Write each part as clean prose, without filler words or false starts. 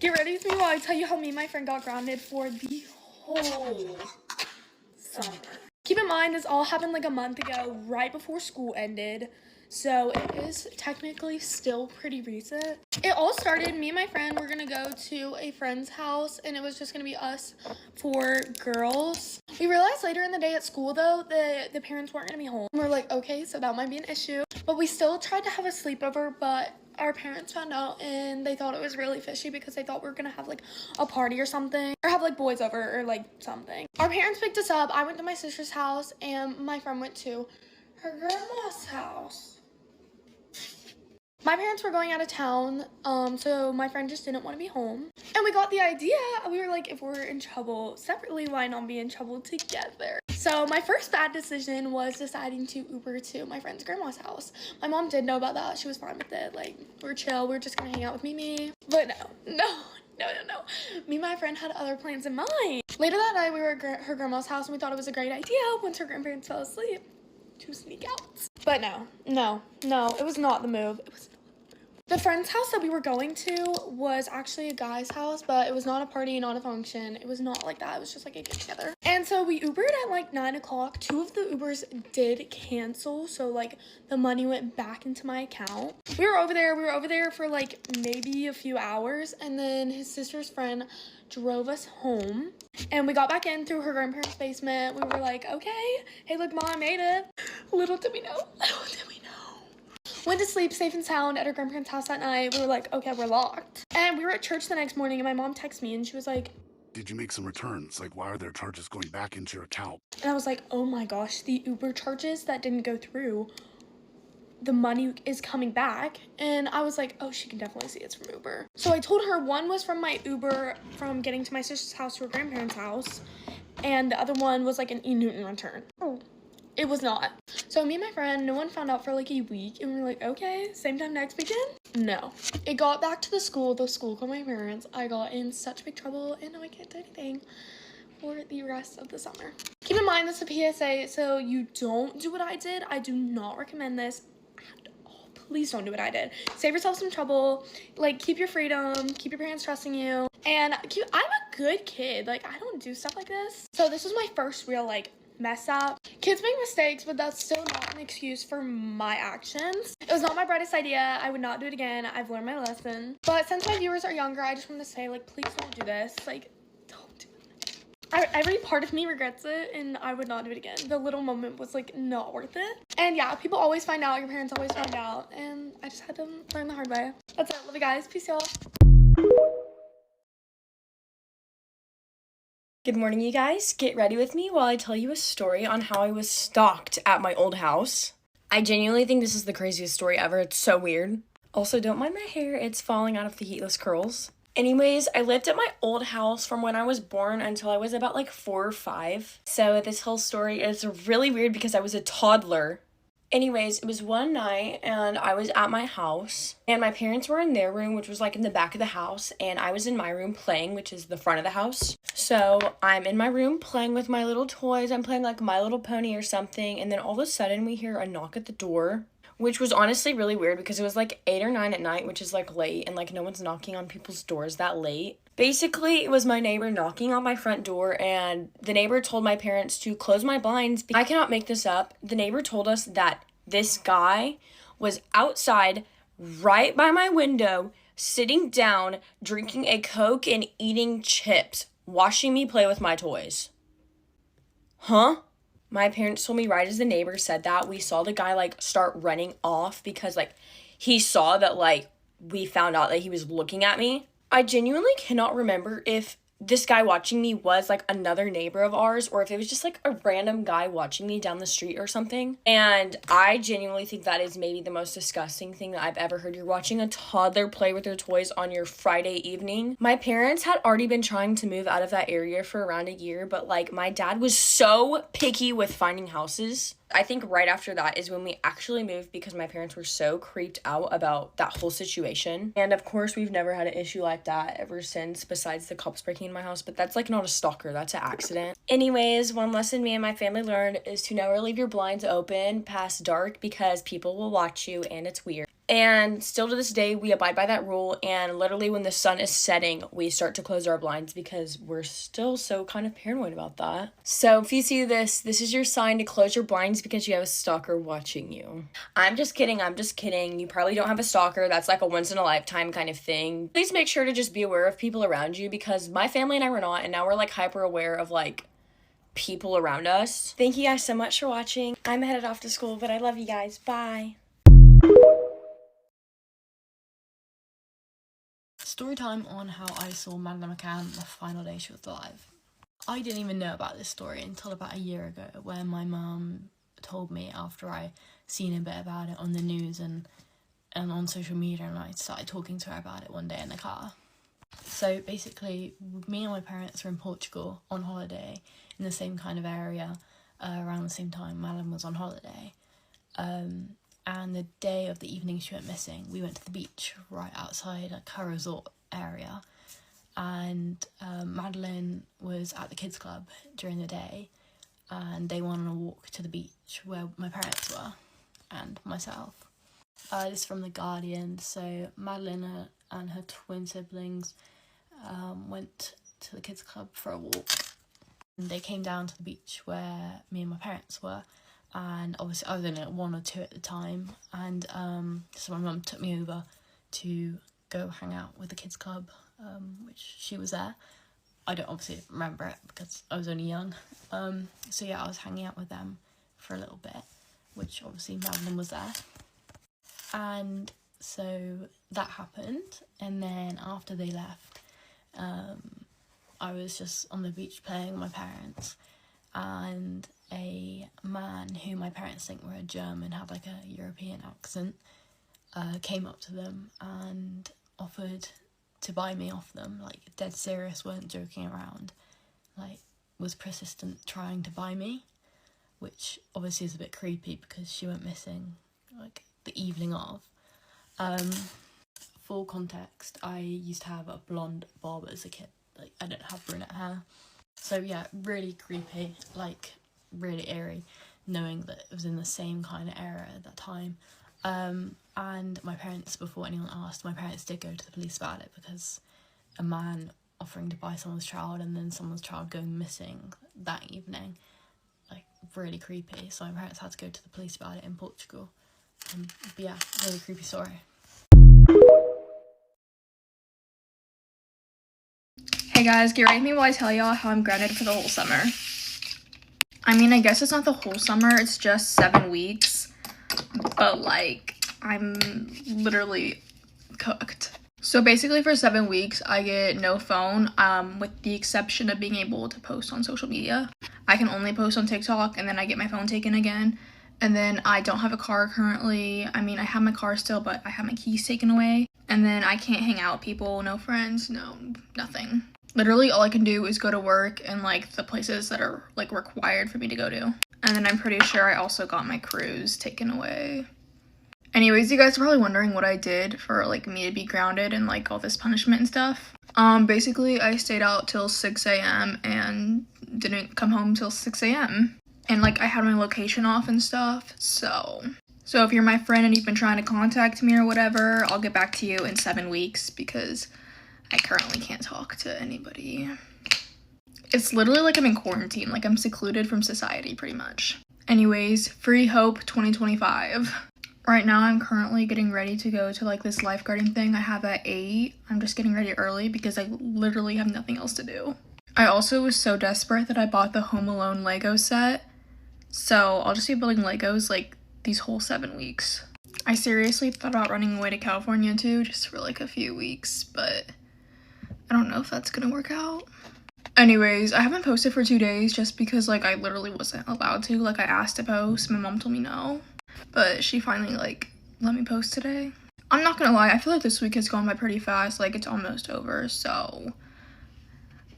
Get ready with me while I tell you how me and my friend got grounded for the whole summer. Keep in mind, this all happened like a month ago, right before school ended. So it is technically still pretty recent. It all started, me and my friend were gonna go to a friend's house and it was just gonna be us four girls. We realized later in the day at school though, the parents weren't gonna be home. We're like, okay, so that might be an issue. But we still tried to have a sleepover, but our parents found out and they thought it was really fishy because they thought we were gonna have like a party or something, or have like boys over or like something. Our parents picked us up. I went to my sister's house and my friend went to her grandma's house. My parents were going out of town, so my friend just didn't want to be home. And we got the idea, we were like, if we're in trouble separately, why not be in trouble together? So my first bad decision was deciding to Uber to my friend's grandma's house. My mom did know about that. She was fine with it. Like, we're chill. We're just gonna hang out with Mimi. But no. Me and my friend had other plans in mind. Later that night, we were at her grandma's house and we thought it was a great idea once her grandparents fell asleep to sneak out. But no, it was not the move. It was the friend's house that we were going to was actually a guy's house, but it was not a party, not a function. It was not like that. It was just like a get together. And so we Ubered at like 9 o'clock. 2 of the Ubers did cancel, so like the money went back into my account. We were over there for like maybe a few hours, and then his sister's friend drove us home. And we got back in through her grandparents' basement. We were like, okay, hey, look, Mom, I made it. Little did we know. Went to sleep safe and sound at her grandparents' house that night. We were like, okay, we're locked. And we were at church the next morning, and my mom texted me, and she was like, did you make some returns? Like, why are there charges going back into your account? And I was like, oh my gosh, the Uber charges that didn't go through, the money is coming back. And I was like, oh, she can definitely see it's from Uber. So I told her one was from my Uber from getting to my sister's house to her grandparents' house, and the other one was like an E-Newton return. Oh. It was not. So me and my friend, no one found out for like a week, and we were like, okay, same time next weekend? No. It got back to the school called my parents. I got in such big trouble, and now I can't do anything for the rest of the summer. Keep in mind, this is a PSA, so you don't do what I did. I do not recommend this at all. Please don't do what I did. Save yourself some trouble. Like, keep your freedom, keep your parents trusting you, and I'm a good kid. Like, I don't do stuff like this. So this was my first real, like, mess up. Kids make mistakes, but that's still not an excuse for my actions. It was not my brightest idea. I would not do it again. I've learned my lesson. But since my viewers are younger, I just want to say, like, please don't do this. Like, don't do it. Every part of me regrets it, and I would not do it again. The little moment was, like, not worth it. And yeah, people always find out. Your parents always find out. And I just had to learn the hard way. That's it. Love you guys. Peace, y'all. Good morning, you guys. Get ready with me while I tell you a story on how I was stalked at my old house. I genuinely think this is the craziest story ever. It's so weird. Also, don't mind my hair. It's falling out of the heatless curls. Anyways, I lived at my old house from when I was born until I was about like 4 or 5. So this whole story is really weird because I was a toddler. Anyways, it was one night and I was at my house and my parents were in their room, which was like in the back of the house, and I was in my room playing, which is the front of the house. So I'm in my room playing with my little toys. I'm playing like My Little Pony or something, and then all of a sudden we hear a knock at the door, which was honestly really weird because it was like 8 or 9 at night, which is like late, and like no one's knocking on people's doors that late. Basically, it was my neighbor knocking on my front door, and the neighbor told my parents to close my blinds. I cannot make this up. The neighbor told us that this guy was outside right by my window, sitting down, drinking a Coke and eating chips, watching me play with my toys. Huh? My parents told me right as the neighbor said that, we saw the guy like start running off because like he saw that like we found out that he was looking at me. I genuinely cannot remember if this guy watching me was like another neighbor of ours or if it was just like a random guy watching me down the street or something. And I genuinely think that is maybe the most disgusting thing that I've ever heard. You're watching a toddler play with their toys on your Friday evening. My parents had already been trying to move out of that area for around a year, but like my dad was so picky with finding houses. I think right after that is when we actually moved because my parents were so creeped out about that whole situation. And of course, we've never had an issue like that ever since, besides the cops breaking in my house. But that's like not a stalker, that's an accident. Anyways, one lesson me and my family learned is to never leave your blinds open past dark because people will watch you and it's weird. And still to this day, we abide by that rule. And literally when the sun is setting, we start to close our blinds because we're still so kind of paranoid about that. So if you see this, this is your sign to close your blinds because you have a stalker watching you. I'm just kidding. I'm just kidding. You probably don't have a stalker. That's like a once in a lifetime kind of thing. Please make sure to just be aware of people around you because my family and I were not. And now we're like hyper aware of like people around us. Thank you guys so much for watching. I'm headed off to school, but I love you guys. Bye. Story time on how I saw Madeleine McCann the final day she was alive. I didn't even know about this story until about a year ago when my mum told me after I seen a bit about it on the news and on social media, and I started talking to her about it one day in the car. So basically, me and my parents were in Portugal on holiday in the same kind of area around the same time Madeleine was on holiday. And the day of the evening she went missing, we went to the beach right outside her resort area. And Madeleine was at the kids club during the day, and they went on a walk to the beach where my parents were and myself. This is from The Guardian. So Madeleine and her twin siblings went to the kids club for a walk. And they came down to the beach where me and my parents were. And obviously I was only at 1 or 2 at the time, and so my mum took me over to go hang out with the kids club, which she was there. I don't obviously remember it because I was only young, so yeah, I was hanging out with them for a little bit, which obviously Madeleine was there. And so that happened, and then after they left, I was just on the beach playing with my parents, and a man who my parents think were a German, had like a European accent, came up to them and offered to buy me off them, like dead serious, weren't joking around, like was persistent trying to buy me, which obviously is a bit creepy because she went missing like the evening of. Full context, I used to have a blonde bob as a kid, like I didn't have brunette hair. So yeah, really creepy, like really eerie, knowing that it was in the same kind of era at that time. And my parents, before anyone asked, my parents did go to the police about it because a man offering to buy someone's child and then someone's child going missing that evening, like really creepy. So my parents had to go to the police about it in Portugal. But yeah, really creepy story. Hey guys, get ready with me while I tell y'all how I'm grounded for the whole summer. I mean, I guess it's not the whole summer, it's just 7 weeks, but like, I'm literally cooked. So basically for 7 weeks, I get no phone, with the exception of being able to post on social media. I can only post on TikTok, and then I get my phone taken again. And then I don't have a car currently. I mean, I have my car still, but I have my keys taken away. And then I can't hang out with people, no friends, no, nothing. Literally all I can do is go to work and like the places that are like required for me to go to. And then I'm pretty sure I also got my cruise taken away. Anyways, you guys are probably wondering what I did for like me to be grounded and like all this punishment and stuff. Basically I stayed out till 6 a.m. and didn't come home till 6 a.m. And like I had my location off and stuff. So if you're my friend and you've been trying to contact me or whatever, I'll get back to you in 7 weeks because I currently can't talk to anybody. It's literally like I'm in quarantine, like I'm secluded from society pretty much. Anyways, Free Hope 2025. Right now I'm currently getting ready to go to like this lifeguarding thing I have at 8. I'm just getting ready early because I literally have nothing else to do. I also was so desperate that I bought the Home Alone Lego set. So I'll just be building Legos like these whole 7 weeks. I seriously thought about running away to California too, just for like a few weeks, but I don't know if that's gonna work out. Anyways, I haven't posted for 2 days just because like I literally wasn't allowed to. Like I asked to post, my mom told me no, but she finally like let me post today. I'm not gonna lie, I feel like this week has gone by pretty fast, like it's almost over, so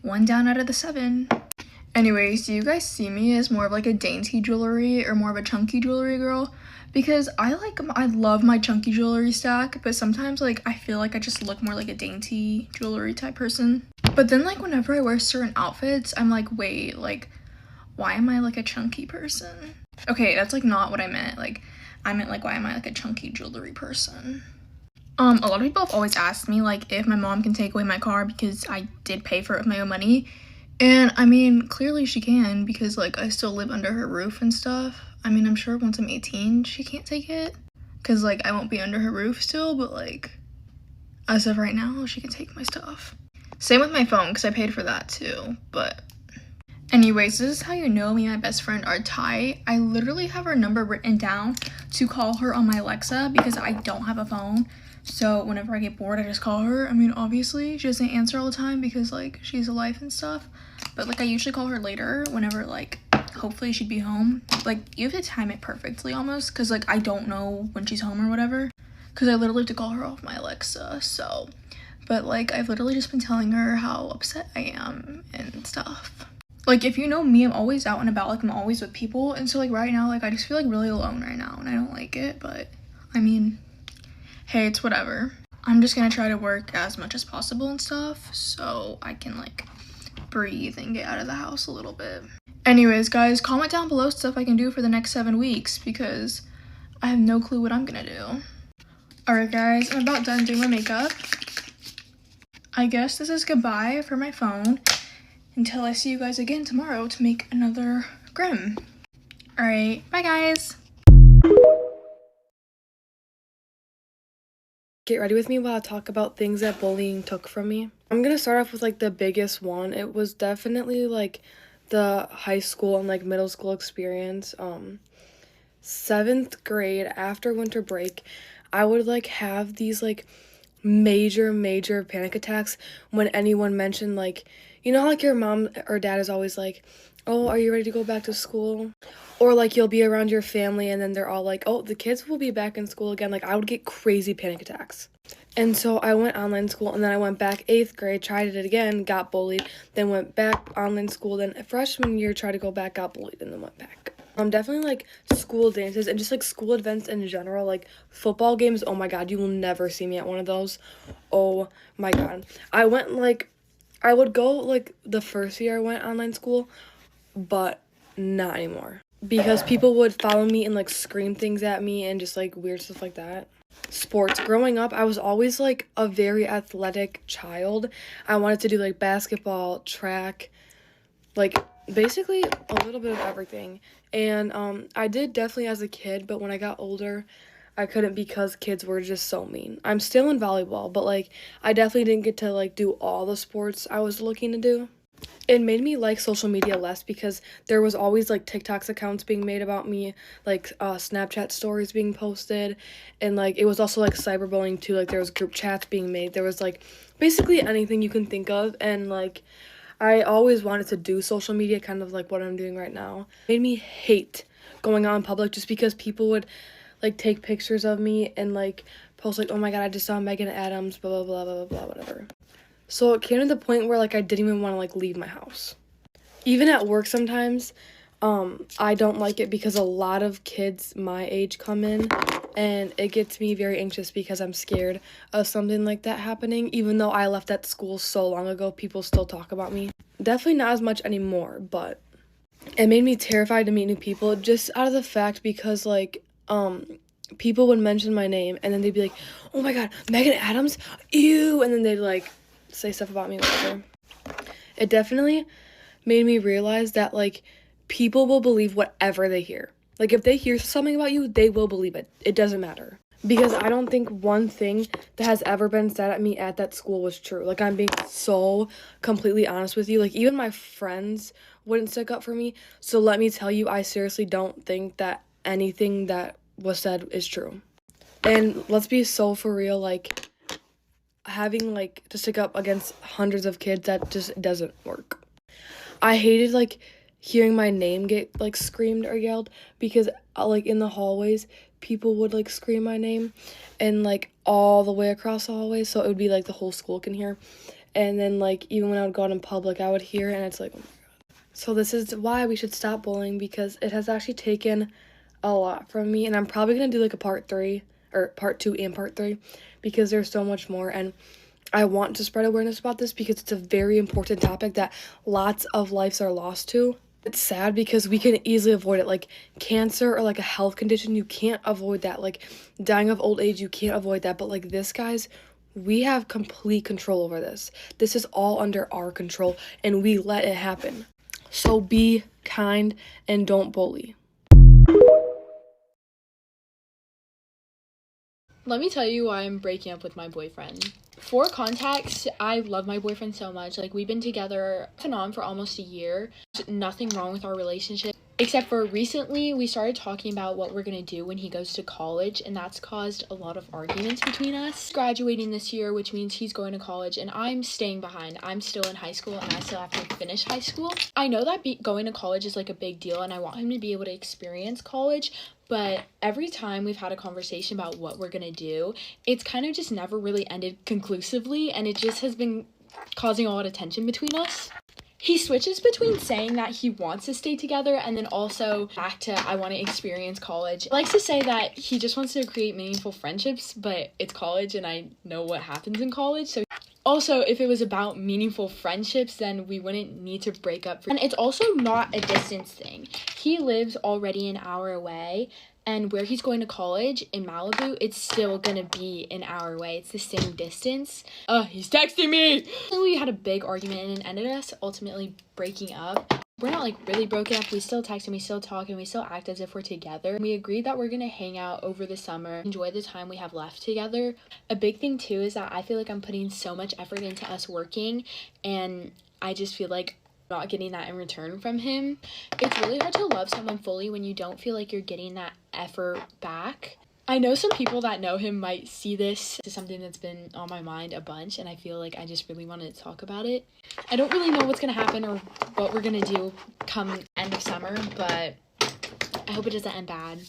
1 down out of the 7. Anyways, do you guys see me as more of like a dainty jewelry or more of a chunky jewelry girl? Because I love my chunky jewelry stack, but sometimes like I feel like I just look more like a dainty jewelry type person. But then like whenever I wear certain outfits, I'm like, wait, like why am I like a chunky person? Okay, that's like not what I meant. Like I meant like, why am I like a chunky jewelry person? A lot of people have always asked me like if my mom can take away my car because I did pay for it with my own money. And I mean, clearly she can because like I still live under her roof and stuff. I mean, I'm sure once I'm 18, she can't take it because like I won't be under her roof still, but like as of right now, she can take my stuff. Same with my phone because I paid for that too, but anyways, this is how you know me and my best friend are tight. I literally have her number written down to call her on my Alexa because I don't have a phone. So whenever I get bored, I just call her. I mean, obviously, she doesn't answer all the time because, like, she's alive and stuff. But, like, I usually call her later whenever, like, hopefully she'd be home. Like, you have to time it perfectly almost because, like, I don't know when she's home or whatever. Because I literally have to call her off my Alexa, so. But, like, I've literally just been telling her how upset I am and stuff. Like, if you know me, I'm always out and about. Like, I'm always with people. And so, like, right now, like, I just feel, like, really alone right now. And I don't like it. But, I mean, hey, it's whatever. I'm just gonna try to work as much as possible and stuff so I can like breathe and get out of the house a little bit. Anyways, guys, comment down below stuff I can do for the next 7 weeks because I have no clue what I'm gonna do. Alright guys, I'm about done doing my makeup. I guess this is goodbye for my phone until I see you guys again tomorrow to make another Grim. Alright, bye guys! Get ready with me while I talk about things that bullying took from me. I'm gonna start off with like the biggest one. It was definitely like the high school and like middle school experience. 7th grade after winter break, I would like have these like major panic attacks when anyone mentioned like, you know how like your mom or dad is always like, oh, are you ready to go back to school? Or like you'll be around your family and then they're all like, oh, the kids will be back in school again. Like I would get crazy panic attacks. And so I went online school and then I went back 8th grade, tried it again, got bullied, then went back online school, then freshman year tried to go back, got bullied, and then went back. Definitely like school dances and just like school events in general, like football games. Oh my god, you will never see me at one of those. Oh my god. I would go like the first year I went online school, but not anymore. Because people would follow me and like scream things at me and just like weird stuff like that. Sports. Growing up, I was always like a very athletic child. I wanted to do like basketball, track, like basically a little bit of everything. And I did definitely as a kid, but when I got older, I couldn't because kids were just so mean. I'm still in volleyball, but like I definitely didn't get to like do all the sports I was looking to do. It made me like social media less because there was always like TikTok's accounts being made about me, like Snapchat stories being posted, and like it was also like cyberbullying too. Like there was group chats being made. There was like basically anything you can think of, and like I always wanted to do social media, kind of like what I'm doing right now. It made me hate going out in public just because people would like take pictures of me and like post like, oh my god, I just saw Megan Adams, blah blah blah blah blah, whatever. So it came to the point where, like, I didn't even want to, like, leave my house. Even at work sometimes, I don't like it because a lot of kids my age come in, and it gets me very anxious because I'm scared of something like that happening. Even though I left that school so long ago, people still talk about me. Definitely not as much anymore, but it made me terrified to meet new people just out of the fact because, like, people would mention my name, and then they'd be like, oh my god, Megan Adams? Ew! And then they'd, like, say stuff about me, whatever. It definitely made me realize that like people will believe whatever they hear. Like if they hear something about you, they will believe it. It doesn't matter. Because I don't think one thing that has ever been said at me at that school was true. Like I'm being so completely honest with you. Like even my friends wouldn't stick up for me. So let me tell you, I seriously don't think that anything that was said is true. And let's be so for real, like having like to stick up against hundreds of kids, that just doesn't work. I hated like hearing my name get like screamed or yelled because like in the hallways people would like scream my name and like all the way across the hallways, so it would be like the whole school can hear. And then like even when I would go out in public I would hear, and it's like, oh my god. So this is why we should stop bullying, because it has actually taken a lot from me, and I'm probably gonna do like a part 2 and part 3 because there's so much more, and I want to spread awareness about this because it's a very important topic that lots of lives are lost to. It's sad because we can easily avoid it, like cancer or like a health condition, you can't avoid that. Like dying of old age, you can't avoid that. But like this, guys, we have complete control over this. This is all under our control and we let it happen. So be kind and don't bully. Let me tell you why I'm breaking up with my boyfriend. For context, I love my boyfriend so much. Like, we've been together off and on for almost a year. There's nothing wrong with our relationship. Except for recently, we started talking about what we're gonna do when he goes to college, and that's caused a lot of arguments between us. Graduating this year, which means he's going to college, and I'm staying behind. I'm still in high school, and I still have to finish high school. I know that going to college is like a big deal, and I want him to be able to experience college, but every time we've had a conversation about what we're gonna do, it's kind of just never really ended conclusively, and it just has been causing a lot of tension between us. He switches between saying that he wants to stay together and then also back to I want to experience college. He likes to say that he just wants to create meaningful friendships, but it's college and I know what happens in college. So also, if it was about meaningful friendships, then we wouldn't need to break up. And it's also not a distance thing. He lives already an hour away, and where he's going to college in Malibu, it's still gonna be an hour away. It's the same distance. He's texting me! We had a big argument and it ended us ultimately breaking up. We're not like really broken up. We still text and we still talk and we still act as if we're together. We agreed that we're gonna hang out over the summer, enjoy the time we have left together. A big thing too is that I feel like I'm putting so much effort into us working, and I just feel like not getting that in return from him. It's really hard to love someone fully when you don't feel like you're getting that effort back. I know some people that know him might see this as something that's been on my mind a bunch, and I feel like I just really wanted to talk about it. I don't really know what's gonna happen or what we're gonna do come end of summer, but I hope it doesn't end bad.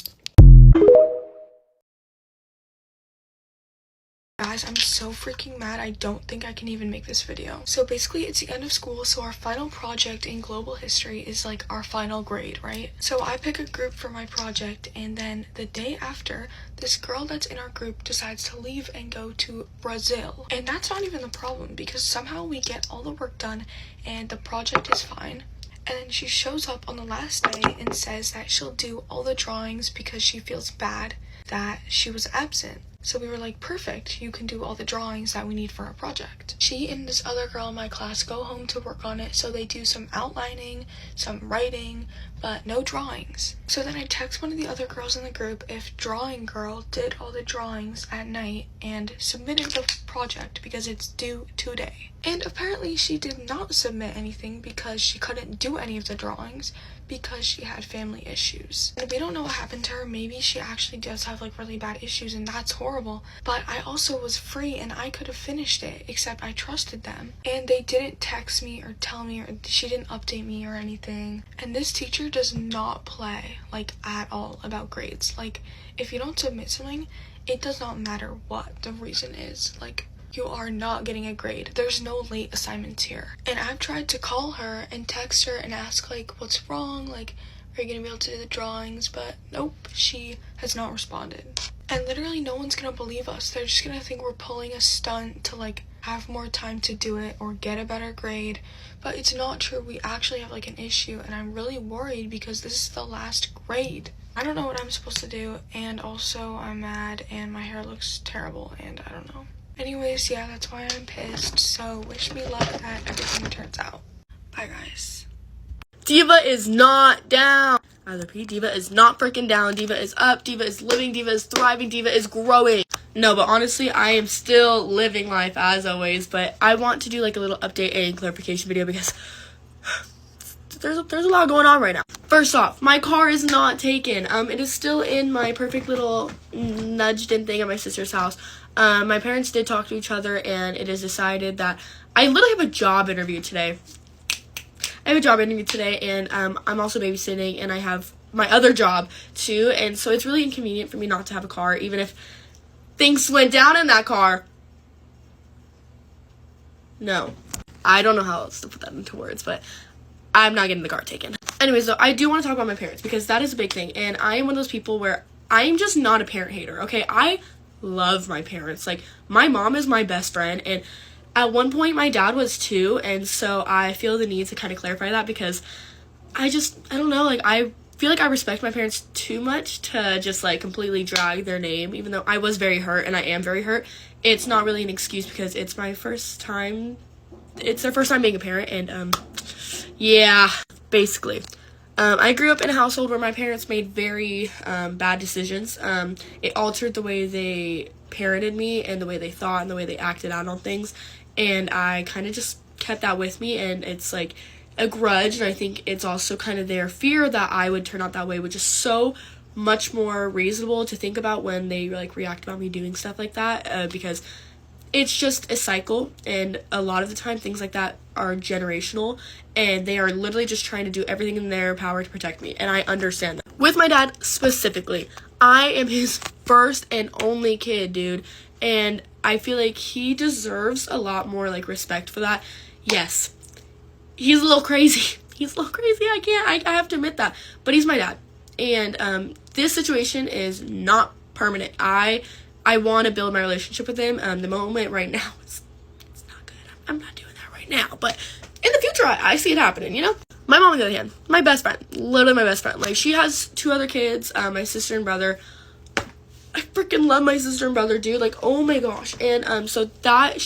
Guys, I'm so freaking mad. I don't think I can even make this video. So basically, it's the end of school, so our final project in global history is like our final grade, right? So I pick a group for my project, and then the day after, this girl that's in our group decides to leave and go to Brazil. And that's not even the problem, because somehow we get all the work done and the project is fine. And then she shows up on the last day and says that she'll do all the drawings because she feels bad that she was absent. So we were like, perfect, you can do all the drawings that we need for our project. She and this other girl in my class go home to work on it, so they do some outlining, some writing, but no drawings. So then I text one of the other girls in the group if Drawing Girl did all the drawings at night and submitted the project because it's due today. And apparently she did not submit anything because she couldn't do any of the drawings because she had family issues. And we don't know what happened to her. Maybe she actually does have like really bad issues and that's horrible. But I also was free and I could have finished it, except I trusted them. And they didn't text me or tell me, or she didn't update me or anything. And this teacher does not play like at all about grades. Like, if you don't submit something, it does not matter what the reason is. Like, you are not getting a grade. There's no late assignments here. And I've tried to call her and text her and ask like, what's wrong? Like, are you gonna be able to do the drawings? But nope, she has not responded. And literally no one's gonna believe us. They're just gonna think we're pulling a stunt to like have more time to do it or get a better grade. But it's not true. We actually have like an issue, and I'm really worried because this is the last grade. I don't know what I'm supposed to do, and also I'm mad and my hair looks terrible and I don't know. Anyways, yeah, that's why I'm pissed. So wish me luck that everything turns out. Bye, guys. Diva is not down. I repeat, Diva is not freaking down. Diva is up. Diva is living. Diva is thriving. Diva is growing. No, but honestly, I am still living life as always. But I want to do like a little update and clarification video because there's a lot going on right now. First off, my car is not taken. It is still in my perfect little nudged in thing at my sister's house. My parents did talk to each other, and it is decided that I literally have a job interview today. And I'm also babysitting, and I have my other job too, and so it's really inconvenient for me not to have a car, even if things went down in that car. No, I don't know how else to put that into words, but I'm not getting the car taken. Anyways, though, I do want to talk about my parents because that is a big thing, and I am one of those people where I'm just not a parent hater, okay? I love my parents. Like, my mom is my best friend, and at one point my dad was too, and so I feel the need to kind of clarify that because I don't know, like, I feel like I respect my parents too much to just, like, completely drag their name, even though I was very hurt, and I am very hurt. It's not really an excuse because it's my first time, it's their first time being a parent, and, yeah, basically. I grew up in a household where my parents made very, bad decisions. It altered the way they parented me, and the way they thought, and the way they acted out on things, and I kind of just kept that with me, and it's, like, a grudge, and I think it's also kind of their fear that I would turn out that way, which is so much more reasonable to think about when they, like, react about me doing stuff like that, because it's just a cycle, and a lot of the time things like that are generational, and they are literally just trying to do everything in their power to protect me, and I understand that. With my dad specifically, I am his first and only kid, dude, and I feel like he deserves a lot more, like, respect for that. Yes, he's a little crazy. He's a little crazy. I have to admit that. But he's my dad. And this situation is not permanent. I want to build my relationship with him. The moment right now, it's not good. I'm not doing that right now. But in the future, I see it happening, you know? My mom, on the other hand, my best friend. Literally my best friend. Like, she has 2 other kids, my sister and brother. I freaking love my sister and brother, dude. Like, oh my gosh. And so that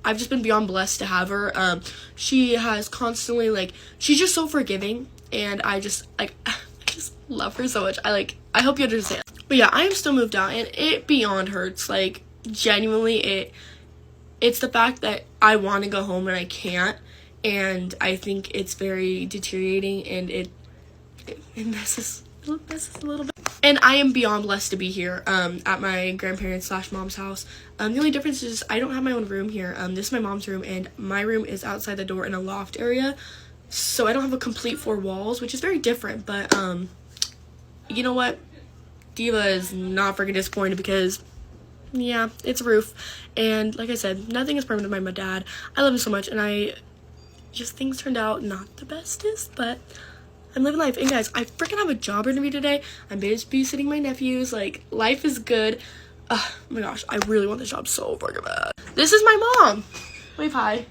I've just been beyond blessed to have her. She has constantly, like, she's just so forgiving, and I just love her so much. I hope you understand. But yeah, I am still moved out, and it beyond hurts. Like, genuinely, it's the fact that I want to go home and I can't, and I think it's very deteriorating, and it messes a little bit. And I am beyond blessed to be here at my grandparents / mom's house. The only difference is I don't have my own room here. This is my mom's room, and my room is outside the door in a loft area. So I don't have a complete 4 walls, which is very different. But you know what? Diva is not freaking disappointed because, yeah, it's a roof. And like I said, nothing is permanent with my dad. I love him so much, and things turned out not the bestest, but I'm living life. And guys, I freaking have a job interview today. I'm babysitting my nephews. Like, life is good. Oh my gosh, I really want this job so fucking bad. This is my mom. Wave hi.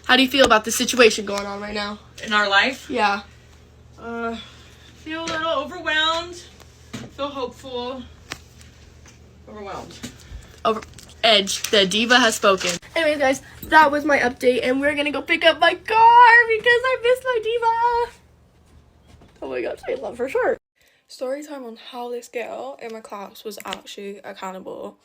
How do you feel about the situation going on right now? In our life? Yeah. Feel a little overwhelmed. Feel hopeful. Overwhelmed. Edge. The diva has spoken. Anyways, guys, that was my update, and we're gonna go pick up my car because I missed my diva. Oh my gosh, I love her shirt. Story time on how this girl in my class was actually accountable.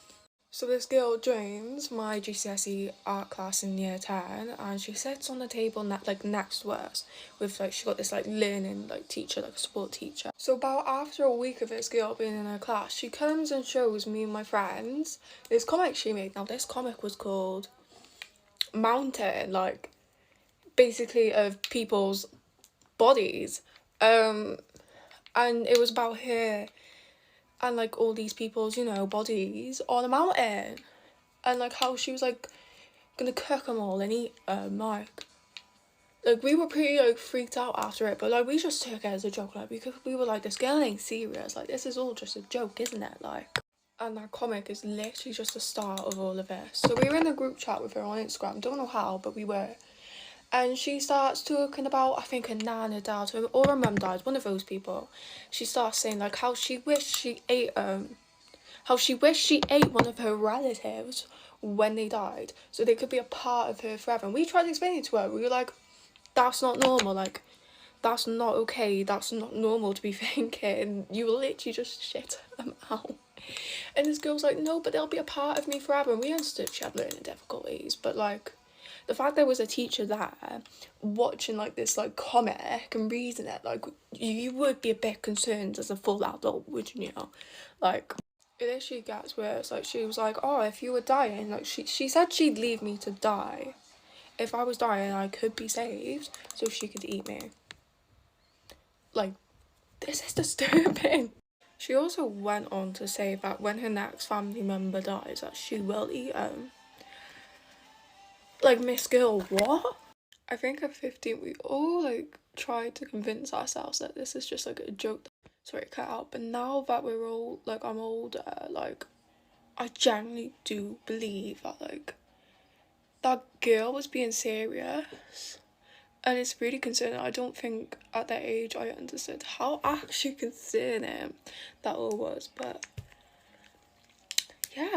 So this girl joins my GCSE art class in year 10, and she sits on the table next to us with she got this learning teacher, a support teacher. So about after a week of this girl being in her class, she comes and shows me and my friends this comic she made. Now this comic was called Mountain, basically of people's bodies, and it was about her and all these people's, bodies on a mountain, and how she was gonna cook them all and eat them. We were pretty freaked out after it, but we just took it as a joke, because we were this girl ain't serious, this is all just a joke, isn't it? And that comic is literally just the start of all of this. So we were in a group chat with her on Instagram, don't know how, but we were. And she starts talking about, I think her nan, her dad, or her mum died, one of those people. She starts saying how she wished she ate one of her relatives when they died, so they could be a part of her forever. And we tried to explain it to her. We were like, that's not normal. That's not okay. That's not normal to be thinking. You literally just shit them out. And this girl's like, no, but they'll be a part of me forever. And we understood she had learning difficulties, but the fact there was a teacher there watching this comic and reading it, you would be a bit concerned as a full adult, wouldn't you? It actually gets worse. She was like, oh, if you were dying, she said she'd leave me to die. If I was dying, I could be saved so she could eat me. This is disturbing. She also went on to say that when her next family member dies, that she will eat Miss Girl, what? I think at 15 we all tried to convince ourselves that this is just a joke. Sorry, cut out. But now that we're all I'm older, I genuinely do believe that that girl was being serious And it's really concerning. I don't think at that age I understood how actually concerning that all was. But yeah.